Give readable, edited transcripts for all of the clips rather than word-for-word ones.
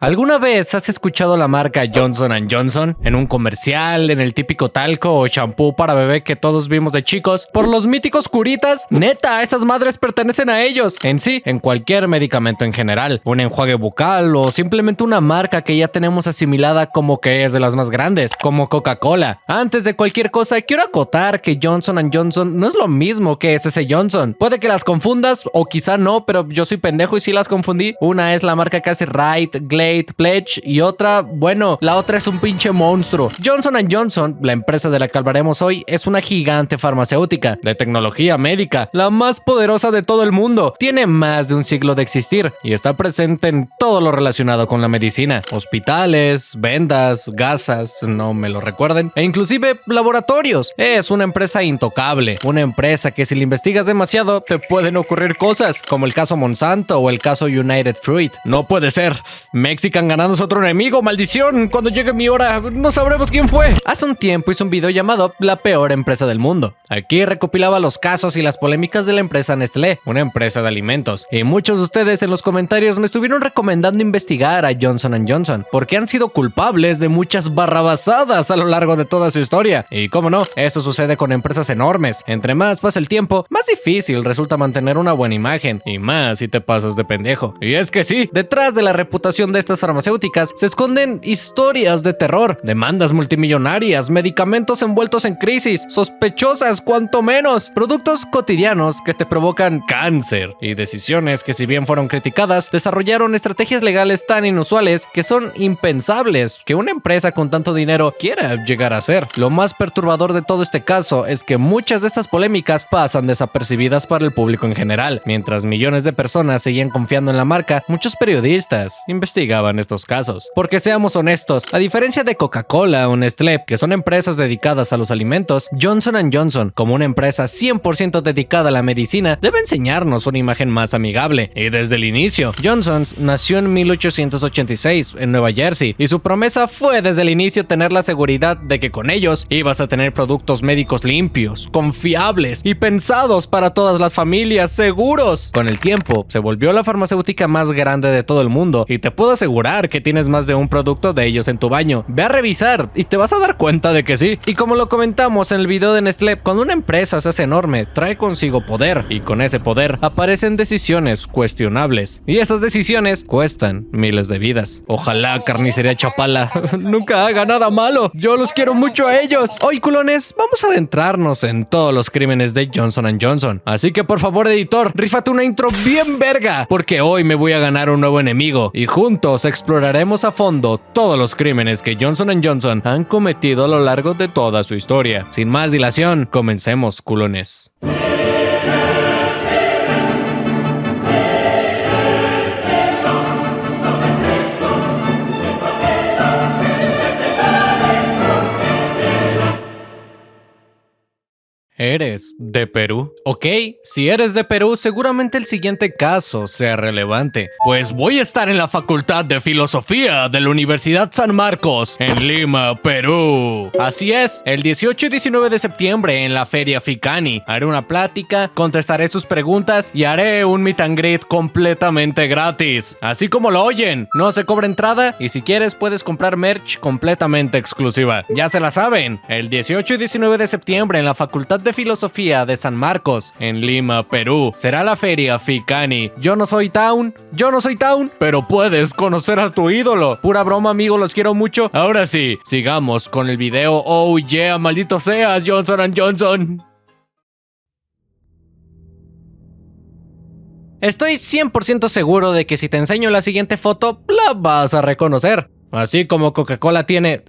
¿Alguna vez has escuchado la marca Johnson & Johnson en un comercial, en el típico talco o champú para bebé que todos vimos de chicos? Por los míticos curitas, neta, esas madres pertenecen a ellos. En sí, en cualquier medicamento en general, un enjuague bucal o simplemente una marca que ya tenemos asimilada como que es de las más grandes, como Coca-Cola. Antes de cualquier cosa, quiero acotar que Johnson & Johnson no es lo mismo que SS Johnson. Puede que las confundas o quizá no, pero yo soy pendejo y sí las confundí. Una es la marca que hace Right, Glade, Pledge y otra, bueno, la otra es un pinche monstruo. Johnson & Johnson, la empresa de la que hablaremos hoy, es una gigante farmacéutica de tecnología médica, la más poderosa de todo el mundo. Tiene más de un siglo de existir y está presente en todo lo relacionado con la medicina. Hospitales, vendas, gasas, no me lo recuerden, e inclusive laboratorios. Es una empresa intocable, una empresa que si la investigas demasiado te pueden ocurrir cosas, como el caso Monsanto o el caso United Fruit. No puede ser. Mexican ganándose otro enemigo, maldición. Cuando llegue mi hora, no sabremos quién fue. Hace un tiempo hice un video llamado La peor empresa del mundo. Aquí recopilaba los casos y las polémicas de la empresa Nestlé, una empresa de alimentos. Y muchos de ustedes en los comentarios me estuvieron recomendando investigar a Johnson & Johnson, porque han sido culpables de muchas barrabasadas a lo largo de toda su historia. Y cómo no, esto sucede con empresas enormes. Entre más pasa el tiempo, más difícil resulta mantener una buena imagen. Y más si te pasas de pendejo. Y es que sí, detrás de la reputación de estas farmacéuticas se esconden historias de terror, demandas multimillonarias, medicamentos envueltos en crisis, sospechosas cuanto menos, productos cotidianos que te provocan cáncer y decisiones que, si bien fueron criticadas, desarrollaron estrategias legales tan inusuales que son impensables que una empresa con tanto dinero quiera llegar a ser. Lo más perturbador de todo este caso es que muchas de estas polémicas pasan desapercibidas para el público en general. Mientras millones de personas seguían confiando en la marca, muchos periodistas investigaban estos casos. Porque seamos honestos, a diferencia de Coca-Cola o Nestlé, que son empresas dedicadas a los alimentos, Johnson & Johnson, como una empresa 100% dedicada a la medicina, debe enseñarnos una imagen más amigable. Y desde el inicio, Johnson's nació en 1886 en Nueva Jersey, y su promesa fue desde el inicio tener la seguridad de que con ellos ibas a tener productos médicos limpios, confiables y pensados para todas las familias, seguros. Con el tiempo, se volvió la farmacéutica más grande de todo el mundo, y te puedo asegurar que tienes más de un producto de ellos en tu baño. Ve a revisar y te vas a dar cuenta de que sí. Y como lo comentamos en el video de Nestlé, cuando una empresa se hace enorme, trae consigo poder, y con ese poder aparecen decisiones cuestionables, y esas decisiones cuestan miles de vidas. Ojalá Carnicería Chapala nunca haga nada malo. Yo los quiero mucho a ellos. Hoy, culones, vamos a adentrarnos en todos los crímenes de Johnson & Johnson. Así que por favor, editor, rífate una intro bien verga, porque hoy me voy a ganar un nuevo enemigo, y juntos exploraremos a fondo todos los crímenes que Johnson & Johnson han cometido a lo largo de toda su historia. Sin más dilación, comencemos, culones. ¿Eres de Perú? Ok, si eres de Perú, seguramente el siguiente caso sea relevante, pues voy a estar en la Facultad de Filosofía de la Universidad San Marcos, en Lima, Perú. Así es, el 18 y 19 de septiembre en la Feria Ficani. Haré una plática, contestaré sus preguntas y haré un meet and greet completamente gratis. Así como lo oyen, no se cobra entrada y si quieres puedes comprar merch completamente exclusiva. Ya se la saben, el 18 y 19 de septiembre en la Facultad de Filosofía de San Marcos, en Lima, Perú, será la Feria Ficani. Yo no soy Town, pero puedes conocer a tu ídolo. Pura broma, amigo, los quiero mucho. Ahora sí, sigamos con el video. Oh yeah, maldito seas, Johnson & Johnson. Estoy 100% seguro de que si te enseño la siguiente foto, la vas a reconocer. Así como Coca-Cola tiene,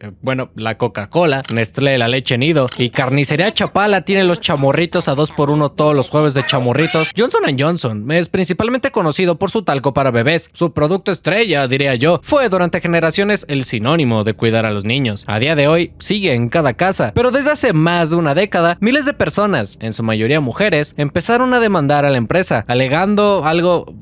la Coca-Cola, Nestlé la leche nido y Carnicería Chapala tiene los chamorritos a 2x1 todos los jueves de chamorritos, Johnson & Johnson es principalmente conocido por su talco para bebés. Su producto estrella, diría yo, fue durante generaciones el sinónimo de cuidar a los niños. A día de hoy sigue en cada casa, pero desde hace más de una década, miles de personas, en su mayoría mujeres, empezaron a demandar a la empresa, alegando algo,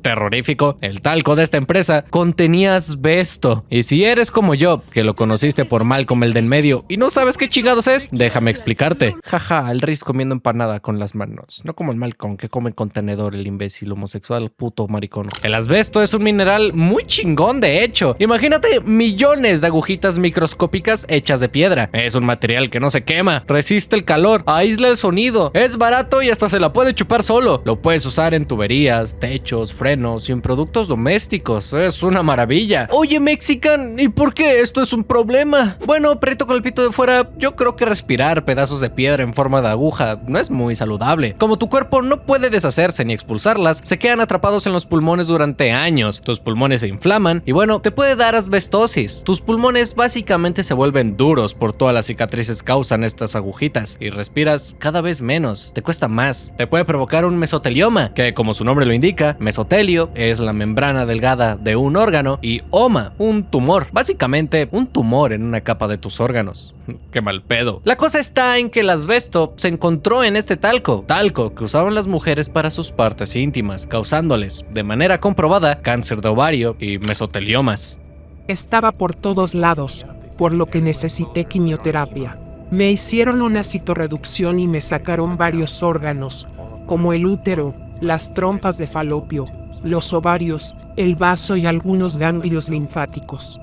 terrorífico. El talco de esta empresa contenía asbesto. Y si eres como yo, que lo conociste por Malcolm el del medio y no sabes qué chingados es, déjame explicarte. Jaja, el Riz comiendo empanada con las manos. No como el Malcolm que come en contenedor, el imbécil homosexual, puto maricón. El asbesto es un mineral muy chingón, de hecho. Imagínate millones de agujitas microscópicas hechas de piedra. Es un material que no se quema, resiste el calor, aísla el sonido, es barato y hasta se la puede chupar solo. Lo puedes usar en tuberías, techos, frenos y en productos domésticos. Es una maravilla. Oye, Mexican, ¿y por qué esto es un problema? Bueno, perrito con el pito de fuera, yo creo que respirar pedazos de piedra en forma de aguja no es muy saludable. Como tu cuerpo no puede deshacerse ni expulsarlas, se quedan atrapados en los pulmones durante años. Tus pulmones se inflaman y bueno, te puede dar asbestosis. Tus pulmones básicamente se vuelven duros por todas las cicatrices que causan estas agujitas y respiras cada vez menos, te cuesta más. Te puede provocar un mesotelioma, que como su nombre lo indica, mesotelio es la membrana delgada de un órgano y oma, un tumor. Básicamente un tumor en una capa de tus órganos. Qué mal pedo. La cosa está en que el asbesto se encontró en este talco que usaban las mujeres para sus partes íntimas, causándoles, de manera comprobada, cáncer de ovario y mesoteliomas. Estaba por todos lados, por lo que necesité quimioterapia. Me hicieron una citorreducción y me sacaron varios órganos, como el útero, las trompas de falopio, los ovarios, el vaso y algunos ganglios linfáticos.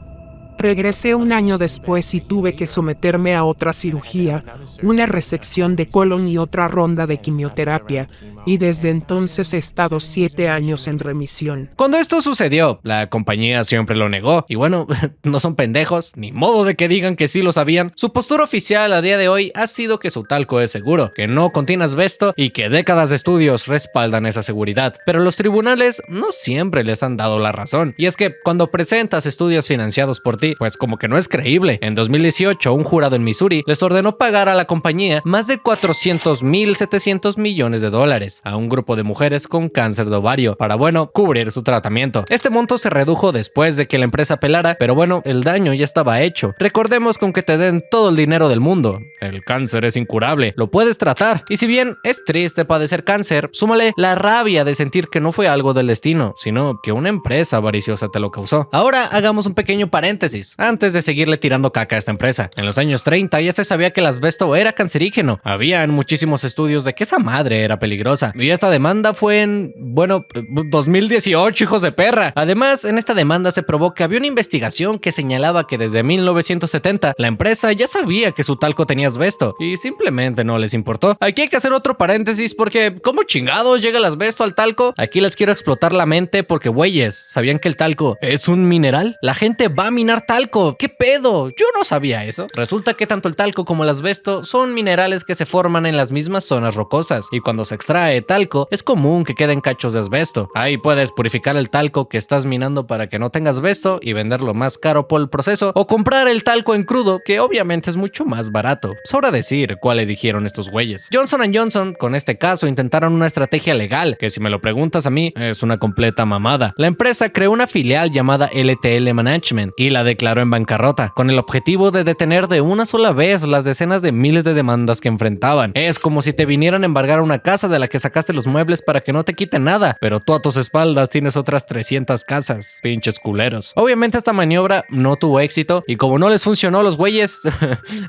Regresé un año después y tuve que someterme a otra cirugía, una resección de colon y otra ronda de quimioterapia, y desde entonces he estado 7 años en remisión. Cuando esto sucedió, la compañía siempre lo negó, y bueno, no son pendejos, ni modo de que digan que sí lo sabían. Su postura oficial a día de hoy ha sido que su talco es seguro, que no contiene asbesto y que décadas de estudios respaldan esa seguridad. Pero los tribunales no siempre les han dado la razón, y es que cuando presentas estudios financiados por ti, pues como que no es creíble. En 2018, un jurado en Missouri les ordenó pagar a la compañía más de 400,700 millones de dólares a un grupo de mujeres con cáncer de ovario para, bueno, cubrir su tratamiento. Este monto se redujo después de que la empresa pelara, pero bueno, el daño ya estaba hecho. Recordemos que aunque te den todo el dinero del mundo, el cáncer es incurable, lo puedes tratar. Y si bien es triste padecer cáncer, súmale la rabia de sentir que no fue algo del destino, sino que una empresa avariciosa te lo causó. Ahora hagamos un pequeño paréntesis antes de seguirle tirando caca a esta empresa. En los años 30 ya se sabía que el asbesto era cancerígeno. Habían muchísimos estudios de que esa madre era peligrosa. Y esta demanda fue en, bueno, 2018, hijos de perra. Además, en esta demanda se probó que había una investigación que señalaba que desde 1970 la empresa ya sabía que su talco tenía asbesto y simplemente no les importó. Aquí hay que hacer otro paréntesis porque ¿cómo chingados llega el asbesto al talco? Aquí les quiero explotar la mente porque güeyes, ¿sabían que el talco es un mineral? La gente va a minar talco. ¿Qué pedo? Yo no sabía eso. Resulta que tanto el talco como el asbesto son minerales que se forman en las mismas zonas rocosas y cuando se extrae talco es común que queden cachos de asbesto. Ahí puedes purificar el talco que estás minando para que no tenga asbesto y venderlo más caro por el proceso o comprar el talco en crudo que obviamente es mucho más barato. Sobra decir cuál eligieron estos güeyes. Johnson & Johnson con este caso intentaron una estrategia legal que si me lo preguntas a mí es una completa mamada. La empresa creó una filial llamada LTL Management y la declaró en bancarrota con el objetivo de detener de una sola vez las decenas de miles de demandas que enfrentaban. Es como si te vinieran a embargar una casa de la que sacaste los muebles para que no te quiten nada, pero tú a tus espaldas tienes otras 300 casas. Pinches culeros. Obviamente esta maniobra no tuvo éxito y como no les funcionó, los güeyes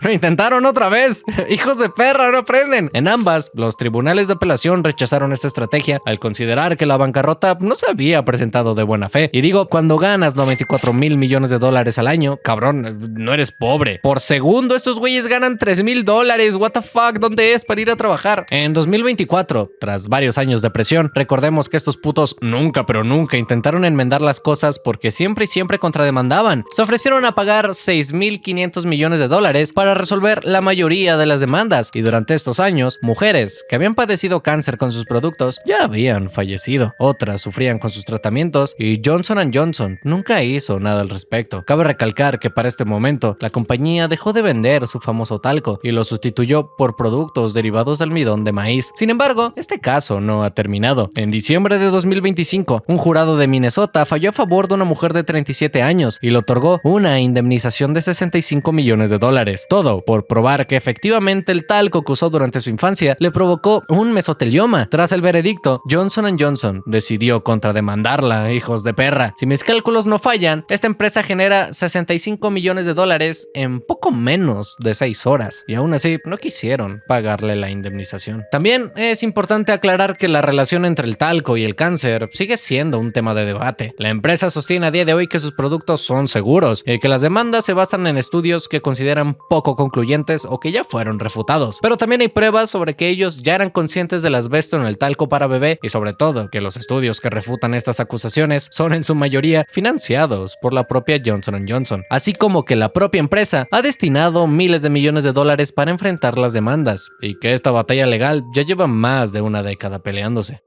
lo intentaron otra vez. Hijos de perra, no aprenden. En ambas, los tribunales de apelación rechazaron esta estrategia al considerar que la bancarrota no se había presentado de buena fe. Y digo, cuando ganas 94,000 millones de dólares al año, cabrón, no eres pobre. Por segundo, estos güeyes ganan 3,000 dólares. What the fuck, ¿dónde es para ir a trabajar? En 2024, tras varios años de presión, recordemos que estos putos nunca, pero nunca intentaron enmendar las cosas porque siempre y siempre contrademandaban. Se ofrecieron a pagar 6,500 millones de dólares para resolver la mayoría de las demandas y durante estos años, mujeres que habían padecido cáncer con sus productos ya habían fallecido. Otras sufrían con sus tratamientos y Johnson & Johnson nunca hizo nada al respecto. Cabe recalcar que para este momento, la compañía dejó de vender su famoso talco y lo sustituyó por productos derivados de almidón de maíz. Sin embargo, este caso no ha terminado. En diciembre de 2025, un jurado de Minnesota falló a favor de una mujer de 37 años y le otorgó una indemnización de 65 millones de dólares. Todo por probar que efectivamente el talco que usó durante su infancia le provocó un mesotelioma. Tras el veredicto, Johnson & Johnson decidió contrademandarla, hijos de perra. Si mis cálculos no fallan, esta empresa genera $65 millones en poco menos de 6 horas, y aún así no quisieron pagarle la indemnización. También es importante aclarar que la relación entre el talco y el cáncer sigue siendo un tema de debate. La empresa sostiene a día de hoy que sus productos son seguros y que las demandas se basan en estudios que consideran poco concluyentes o que ya fueron refutados, pero también hay pruebas sobre que ellos ya eran conscientes del asbesto en el talco para bebé y sobre todo que los estudios que refutan estas acusaciones son en su mayoría financiados por la propia Johnson & Johnson, así como que la propia empresa ha destinado miles de millones de dólares para enfrentar las demandas y que esta batalla legal ya lleva más de una década peleándose.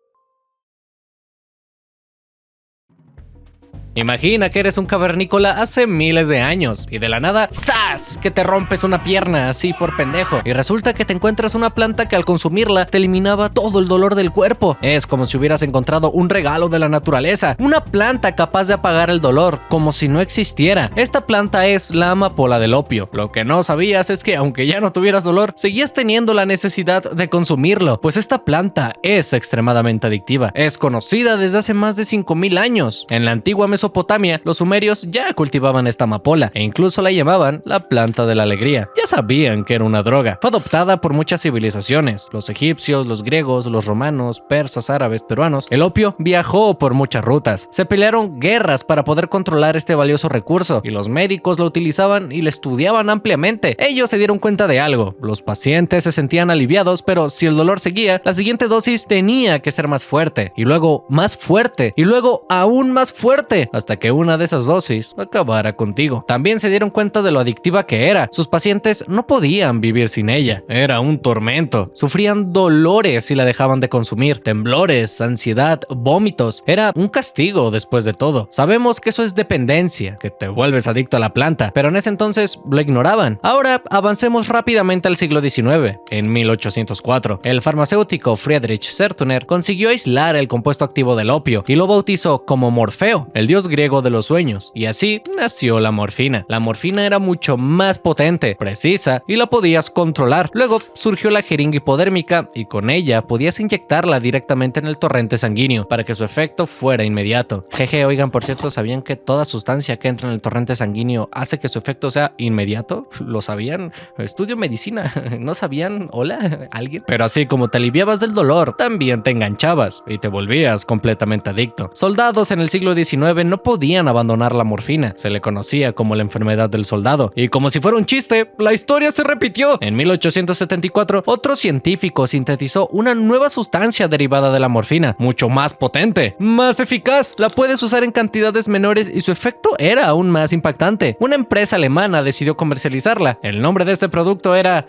Imagina que eres un cavernícola hace miles de años y de la nada, ¡zas!, que te rompes una pierna así por pendejo y resulta que te encuentras una planta que al consumirla te eliminaba todo el dolor del cuerpo. Es como si hubieras encontrado un regalo de la naturaleza, una planta capaz de apagar el dolor como si no existiera. Esta planta es la amapola del opio. Lo que no sabías es que aunque ya no tuvieras dolor, seguías teniendo la necesidad de consumirlo, pues esta planta es extremadamente adictiva. Es conocida desde hace más de 5000 años. En la antigua Mesopotamia, los sumerios ya cultivaban esta amapola e incluso la llamaban la planta de la alegría. Ya sabían que era una droga. Fue adoptada por muchas civilizaciones, los egipcios, los griegos, los romanos, persas, árabes, peruanos. El opio viajó por muchas rutas. Se pelearon guerras para poder controlar este valioso recurso y los médicos lo utilizaban y lo estudiaban ampliamente. Ellos se dieron cuenta de algo. Los pacientes se sentían aliviados, pero si el dolor seguía, la siguiente dosis tenía que ser más fuerte y luego más fuerte y luego aún más fuerte, hasta que una de esas dosis acabara contigo. También se dieron cuenta de lo adictiva que era. Sus pacientes no podían vivir sin ella. Era un tormento. Sufrían dolores si la dejaban de consumir, temblores, ansiedad, vómitos. Era un castigo después de todo. Sabemos que eso es dependencia, que te vuelves adicto a la planta, pero en ese entonces lo ignoraban. Ahora avancemos rápidamente al siglo XIX. En 1804, el farmacéutico Friedrich Sertuner consiguió aislar el compuesto activo del opio y lo bautizó como Morfeo, el dios griego de los sueños, y así nació la morfina. La morfina era mucho más potente, precisa y la podías controlar. Luego surgió la jeringa hipodérmica y con ella podías inyectarla directamente en el torrente sanguíneo para que su efecto fuera inmediato. Jeje, oigan, por cierto, ¿sabían que toda sustancia que entra en el torrente sanguíneo hace que su efecto sea inmediato? ¿Lo sabían? Estudio medicina. ¿No sabían? ¿Hola? ¿Alguien? Pero así como te aliviabas del dolor, también te enganchabas y te volvías completamente adicto. Soldados en el siglo XIX no podían abandonar la morfina. Se le conocía como la enfermedad del soldado. Y como si fuera un chiste, la historia se repitió. En 1874, otro científico sintetizó una nueva sustancia derivada de la morfina, mucho más potente, más eficaz. La puedes usar en cantidades menores y su efecto era aún más impactante. Una empresa alemana decidió comercializarla. El nombre de este producto era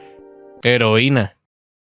heroína.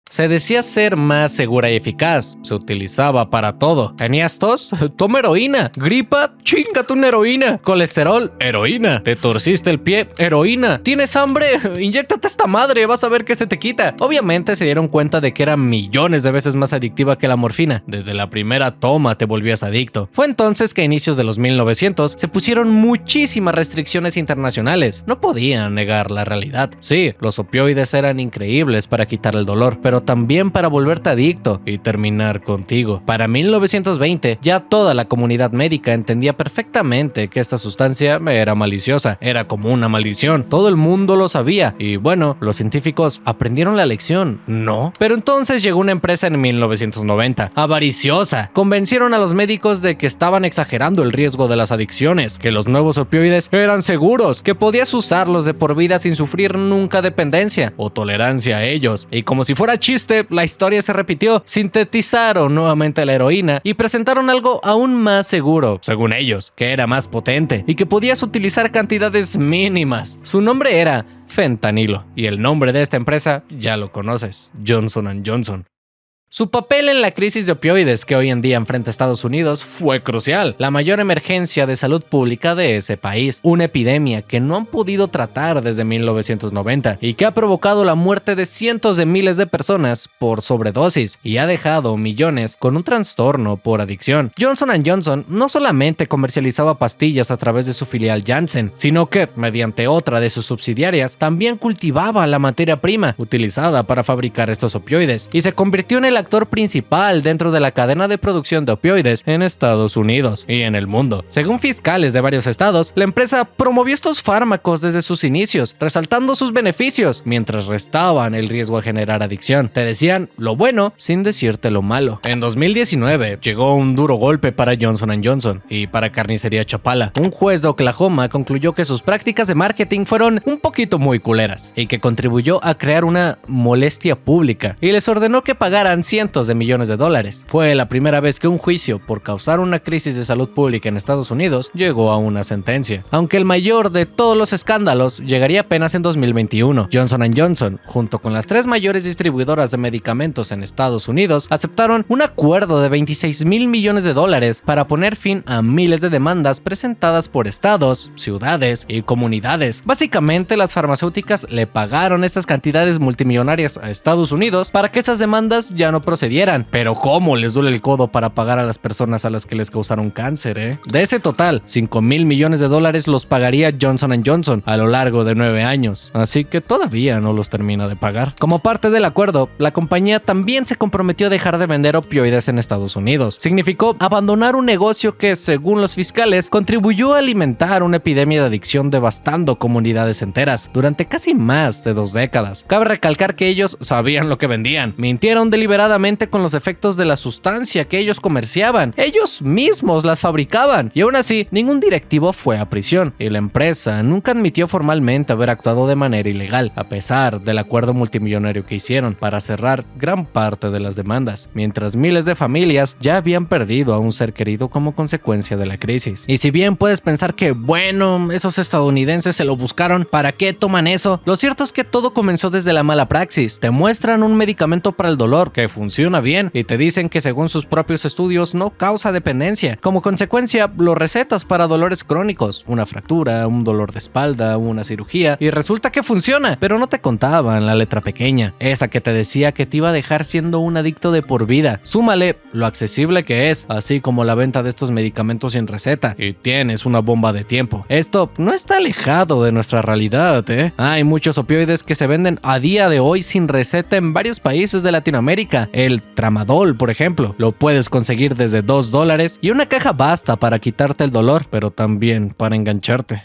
Se decía ser más segura y eficaz, se utilizaba para todo. ¿Tenías tos? Toma heroína. ¿Gripa? Chíngate una heroína. ¿Colesterol? Heroína. ¿Te torciste el pie? Heroína. ¿Tienes hambre? Inyéctate esta madre, vas a ver que se te quita. Obviamente se dieron cuenta de que era millones de veces más adictiva que la morfina. Desde la primera toma te volvías adicto. Fue entonces que a inicios de los 1900 se pusieron muchísimas restricciones internacionales. No podían negar la realidad. Sí, los opioides eran increíbles para quitar el dolor, pero también para volverte adicto y terminar contigo. Para 1920, ya toda la comunidad médica entendía perfectamente que esta sustancia era maliciosa, era como una maldición. Todo el mundo lo sabía y bueno, los científicos aprendieron la lección, ¿no? Pero entonces llegó una empresa en 1990, avariciosa. Convencieron a los médicos de que estaban exagerando el riesgo de las adicciones, que los nuevos opioides eran seguros, que podías usarlos de por vida sin sufrir nunca dependencia o tolerancia a ellos. Y como si fuera chiste, la historia se repitió. Sintetizaron nuevamente la heroína y presentaron algo aún más seguro, según ellos, que era más potente y que podías utilizar cantidades mínimas. Su nombre era fentanilo y el nombre de esta empresa ya lo conoces, Johnson & Johnson. Su papel en la crisis de opioides que hoy en día enfrenta Estados Unidos fue crucial, la mayor emergencia de salud pública de ese país, una epidemia que no han podido tratar desde 1990 y que ha provocado la muerte de cientos de miles de personas por sobredosis y ha dejado millones con un trastorno por adicción. Johnson & Johnson no solamente comercializaba pastillas a través de su filial Janssen, sino que, mediante otra de sus subsidiarias, también cultivaba la materia prima utilizada para fabricar estos opioides y se convirtió en el el actor principal dentro de la cadena de producción de opioides en Estados Unidos y en el mundo. Según fiscales de varios estados, la empresa promovió estos fármacos desde sus inicios, resaltando sus beneficios, mientras restaban el riesgo a generar adicción. Te decían lo bueno sin decirte lo malo. En 2019 llegó un duro golpe para Johnson & Johnson y para Carnicería Chapala. Un juez de Oklahoma concluyó que sus prácticas de marketing fueron un poquito muy culeras y que contribuyó a crear una molestia pública y les ordenó que pagaran cientos de millones de dólares. Fue la primera vez que un juicio por causar una crisis de salud pública en Estados Unidos llegó a una sentencia, aunque el mayor de todos los escándalos llegaría apenas en 2021. Johnson & Johnson, junto con las 3 mayores distribuidoras de medicamentos en Estados Unidos, aceptaron un acuerdo de 26,000 millones de dólares para poner fin a miles de demandas presentadas por estados, ciudades y comunidades. Básicamente, las farmacéuticas le pagaron estas cantidades multimillonarias a Estados Unidos para que esas demandas ya no procedieran. Pero ¿cómo les duele el codo para pagar a las personas a las que les causaron cáncer, De ese total, 5,000 millones de dólares los pagaría Johnson & Johnson a lo largo de 9 años, así que todavía no los termina de pagar. Como parte del acuerdo, la compañía también se comprometió a dejar de vender opioides en Estados Unidos. Significó abandonar un negocio que, según los fiscales, contribuyó a alimentar una epidemia de adicción devastando comunidades enteras durante casi más de 2 décadas. Cabe recalcar que ellos sabían lo que vendían, mintieron deliberadamente con los efectos de la sustancia que ellos comerciaban, ellos mismos las fabricaban, y aún así, ningún directivo fue a prisión, y la empresa nunca admitió formalmente haber actuado de manera ilegal, a pesar del acuerdo multimillonario que hicieron para cerrar gran parte de las demandas, mientras miles de familias ya habían perdido a un ser querido como consecuencia de la crisis. Y si bien puedes pensar que, bueno, esos estadounidenses se lo buscaron, ¿para qué toman eso? Lo cierto es que todo comenzó desde la mala praxis. Te muestran un medicamento para el dolor que funciona bien y te dicen que según sus propios estudios no causa dependencia. Como consecuencia, lo recetas para dolores crónicos, una fractura, un dolor de espalda, una cirugía, y resulta que funciona, pero no te contaban la letra pequeña, esa que te decía que te iba a dejar siendo un adicto de por vida. Súmale lo accesible que es, así como la venta de estos medicamentos sin receta, y tienes una bomba de tiempo. Esto no está alejado de nuestra realidad, Hay muchos opioides que se venden a día de hoy sin receta en varios países de Latinoamérica. El Tramadol, por ejemplo, lo puedes conseguir desde $2 y una caja basta para quitarte el dolor, pero también para engancharte.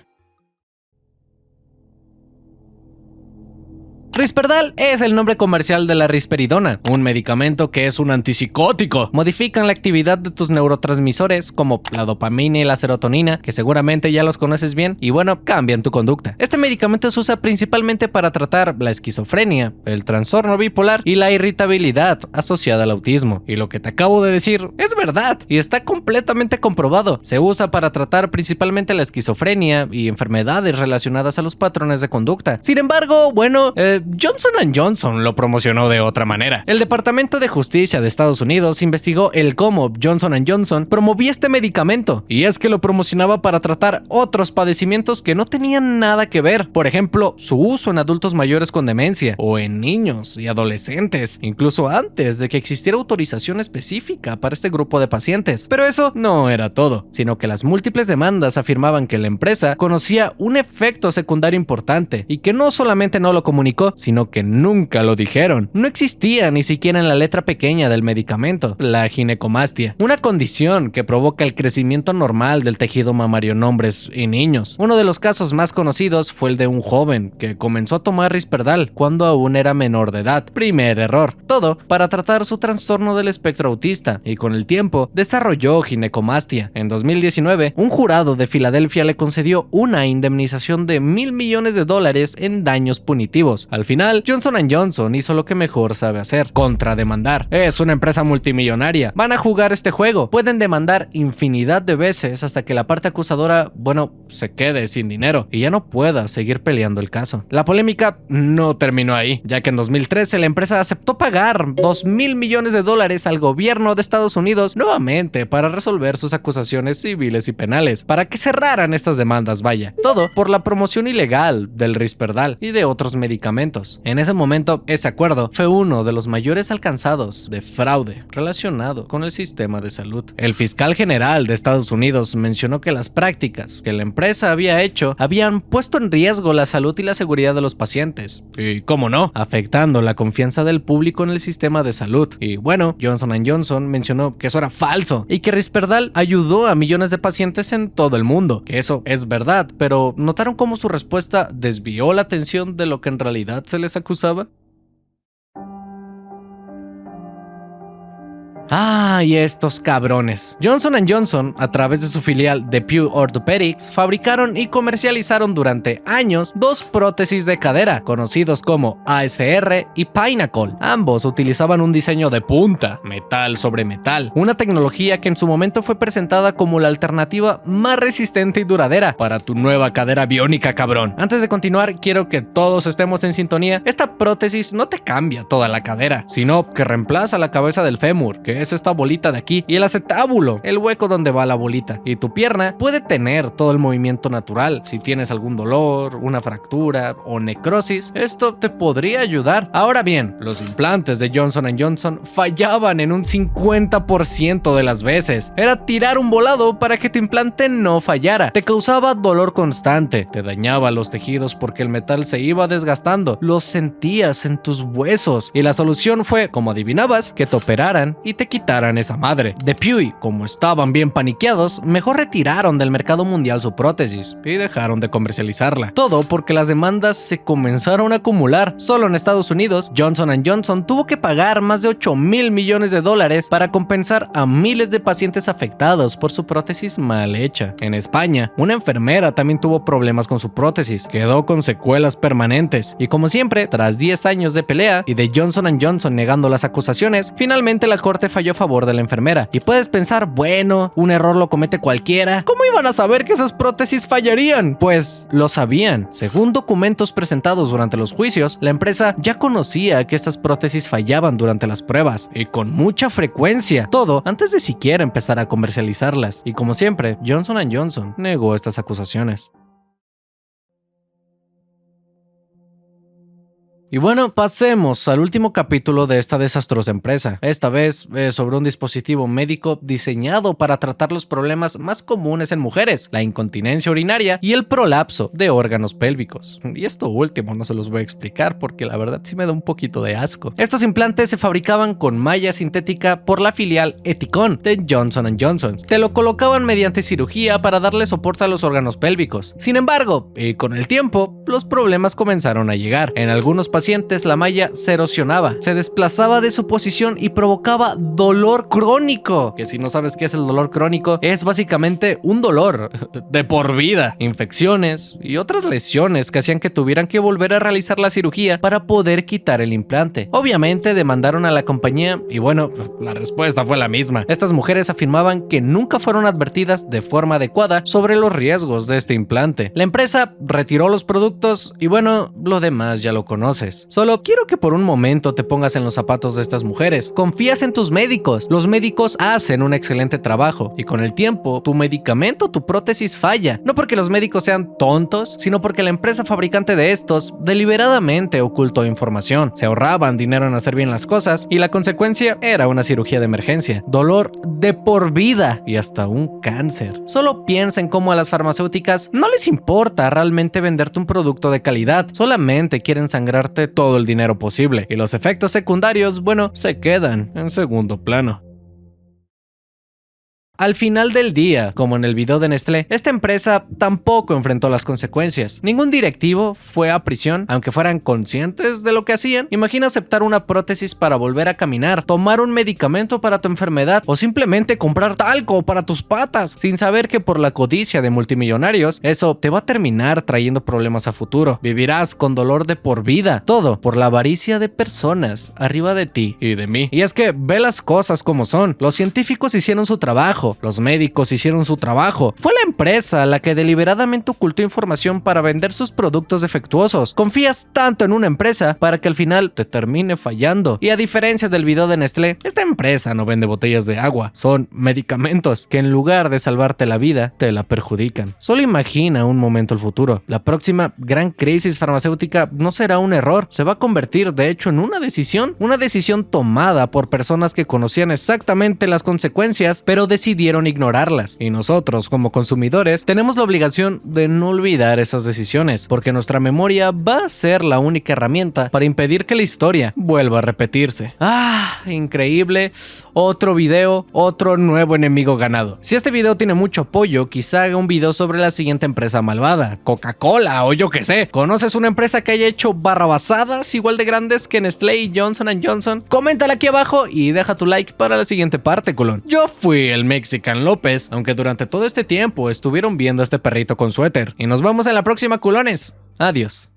Risperdal es el nombre comercial de la risperidona, un medicamento que es un antipsicótico. Modifican la actividad de tus neurotransmisores como la dopamina y la serotonina, que seguramente ya los conoces bien, y bueno, cambian tu conducta. Este medicamento se usa principalmente para tratar la esquizofrenia, el trastorno bipolar y la irritabilidad asociada al autismo. Y lo que te acabo de decir es verdad y está completamente comprobado. Se usa para tratar principalmente la esquizofrenia y enfermedades relacionadas a los patrones de conducta. Sin embargo, bueno, Johnson & Johnson lo promocionó de otra manera. El Departamento de Justicia de Estados Unidos investigó el cómo Johnson & Johnson promovía este medicamento, y es que lo promocionaba para tratar otros padecimientos que no tenían nada que ver. Por ejemplo, su uso en adultos mayores con demencia o en niños y adolescentes, incluso antes de que existiera autorización específica para este grupo de pacientes. Pero eso no era todo, sino que las múltiples demandas afirmaban que la empresa conocía un efecto secundario importante y que no solamente no lo comunicó, sino que nunca lo dijeron. No existía ni siquiera en la letra pequeña del medicamento, la ginecomastia, una condición que provoca el crecimiento normal del tejido mamario en hombres y niños. Uno de los casos más conocidos fue el de un joven que comenzó a tomar Risperdal cuando aún era menor de edad. Primer error, todo para tratar su trastorno del espectro autista, y con el tiempo desarrolló ginecomastia. En 2019, un jurado de Filadelfia le concedió una indemnización de $1,000 millones en daños punitivos. Al final, Johnson & Johnson hizo lo que mejor sabe hacer: contrademandar. Es una empresa multimillonaria. Van a jugar este juego. Pueden demandar infinidad de veces hasta que la parte acusadora, bueno, se quede sin dinero y ya no pueda seguir peleando el caso. La polémica no terminó ahí, ya que en 2013 la empresa aceptó pagar $2,000 millones al gobierno de Estados Unidos nuevamente para resolver sus acusaciones civiles y penales, para que cerraran estas demandas, vaya. Todo por la promoción ilegal del Risperdal y de otros medicamentos medicamentos. En ese momento, ese acuerdo fue uno de los mayores alcanzados de fraude relacionado con el sistema de salud. El fiscal general de Estados Unidos mencionó que las prácticas que la empresa había hecho habían puesto en riesgo la salud y la seguridad de los pacientes. Y cómo no, afectando la confianza del público en el sistema de salud. Y bueno, Johnson & Johnson mencionó que eso era falso y que Risperdal ayudó a millones de pacientes en todo el mundo, que eso es verdad, pero ¿notaron cómo su respuesta desvió la atención de lo que en realidad se les acusaba? ¡Ay, estos cabrones! Johnson & Johnson, a través de su filial The Pew Orthopedics, fabricaron y comercializaron durante años dos prótesis de cadera, conocidos como ASR y Pinnacle. Ambos utilizaban un diseño de punta, metal sobre metal, una tecnología que en su momento fue presentada como la alternativa más resistente y duradera para tu nueva cadera biónica, cabrón. Antes de continuar, quiero que todos estemos en sintonía. Esta prótesis no te cambia toda la cadera, sino que reemplaza la cabeza del fémur, que es esta bolita de aquí, y el acetábulo, el hueco donde va la bolita. Y tu pierna puede tener todo el movimiento natural. Si tienes algún dolor, una fractura o necrosis, esto te podría ayudar. Ahora bien, los implantes de Johnson & Johnson fallaban en un 50% de las veces. Era tirar un volado para que tu implante no fallara. Te causaba dolor constante, te dañaba los tejidos porque el metal se iba desgastando, lo sentías en tus huesos, y la solución fue, como adivinabas, que te operaran y te quitaran esa madre. The Pew, como estaban bien paniqueados, mejor retiraron del mercado mundial su prótesis y dejaron de comercializarla. Todo porque las demandas se comenzaron a acumular. Solo en Estados Unidos, Johnson & Johnson tuvo que pagar más de $8,000 millones para compensar a miles de pacientes afectados por su prótesis mal hecha. En España, una enfermera también tuvo problemas con su prótesis, quedó con secuelas permanentes, y como siempre, tras 10 años de pelea y de Johnson & Johnson negando las acusaciones, finalmente la corte falló a favor de la enfermera. Y puedes pensar, bueno, un error lo comete cualquiera. ¿Cómo iban a saber que esas prótesis fallarían? Pues lo sabían. Según documentos presentados durante los juicios, la empresa ya conocía que estas prótesis fallaban durante las pruebas, y con mucha frecuencia, todo antes de siquiera empezar a comercializarlas. Y como siempre, Johnson & Johnson negó estas acusaciones. Y bueno, pasemos al último capítulo de esta desastrosa empresa. Esta vez sobre un dispositivo médico diseñado para tratar los problemas más comunes en mujeres, la incontinencia urinaria y el prolapso de órganos pélvicos. Y esto último no se los voy a explicar porque la verdad sí me da un poquito de asco. Estos implantes se fabricaban con malla sintética por la filial Ethicon de Johnson & Johnson. Te lo colocaban mediante cirugía para darle soporte a los órganos pélvicos. Sin embargo, con el tiempo, los problemas comenzaron a llegar. En algunos pacientes la malla se erosionaba, se desplazaba de su posición y provocaba dolor crónico, que si no sabes qué es el dolor crónico, es básicamente un dolor de por vida, infecciones y otras lesiones que hacían que tuvieran que volver a realizar la cirugía para poder quitar el implante. Obviamente demandaron a la compañía y bueno, la respuesta fue la misma. Estas mujeres afirmaban que nunca fueron advertidas de forma adecuada sobre los riesgos de este implante. La empresa retiró los productos y bueno, lo demás ya lo conoces. Solo quiero que por un momento te pongas en los zapatos de estas mujeres. Confías en tus médicos. Los médicos hacen un excelente trabajo y con el tiempo tu medicamento, tu prótesis falla. No porque los médicos sean tontos, sino porque la empresa fabricante de estos deliberadamente ocultó información. Se ahorraban dinero en hacer bien las cosas y la consecuencia era una cirugía de emergencia, dolor de por vida y hasta un cáncer. Solo piensa en cómo a las farmacéuticas no les importa realmente venderte un producto de calidad. Solamente quieren sangrarte todo el dinero posible y los efectos secundarios, bueno, se quedan en segundo plano. Al final del día, como en el video de Nestlé, esta empresa tampoco enfrentó las consecuencias. Ningún directivo fue a prisión, aunque fueran conscientes de lo que hacían. Imagina aceptar una prótesis para volver a caminar, tomar un medicamento para tu enfermedad o simplemente comprar talco para tus patas, sin saber que por la codicia de multimillonarios, eso te va a terminar trayendo problemas a futuro. Vivirás con dolor de por vida, todo por la avaricia de personas arriba de ti y de mí. Y es que ve las cosas como son. Los científicos hicieron su trabajo. trabajo, los médicos hicieron su trabajo. Fue la empresa la que deliberadamente ocultó información para vender sus productos defectuosos. Confías tanto en una empresa para que al final te termine fallando. Y a diferencia del video de Nestlé, esta empresa no vende botellas de agua, son medicamentos que en lugar de salvarte la vida, te la perjudican. Solo imagina un momento el futuro. La próxima gran crisis farmacéutica no será un error, se va a convertir de hecho en una decisión tomada por personas que conocían exactamente las consecuencias, pero decidieron ignorarlas. Y nosotros, como consumidores, tenemos la obligación de no olvidar esas decisiones, porque nuestra memoria va a ser la única herramienta para impedir que la historia vuelva a repetirse. Increíble. Otro video, otro nuevo enemigo ganado. Si este video tiene mucho apoyo, quizá haga un video sobre la siguiente empresa malvada, Coca-Cola o yo que sé. ¿Conoces una empresa que haya hecho barrabasadas igual de grandes que Nestlé y Johnson & Johnson? Coméntala aquí abajo y deja tu like para la siguiente parte, culón. Yo fui el Mexican López, aunque durante todo este tiempo estuvieron viendo a este perrito con suéter. Y nos vemos en la próxima, culones. Adiós.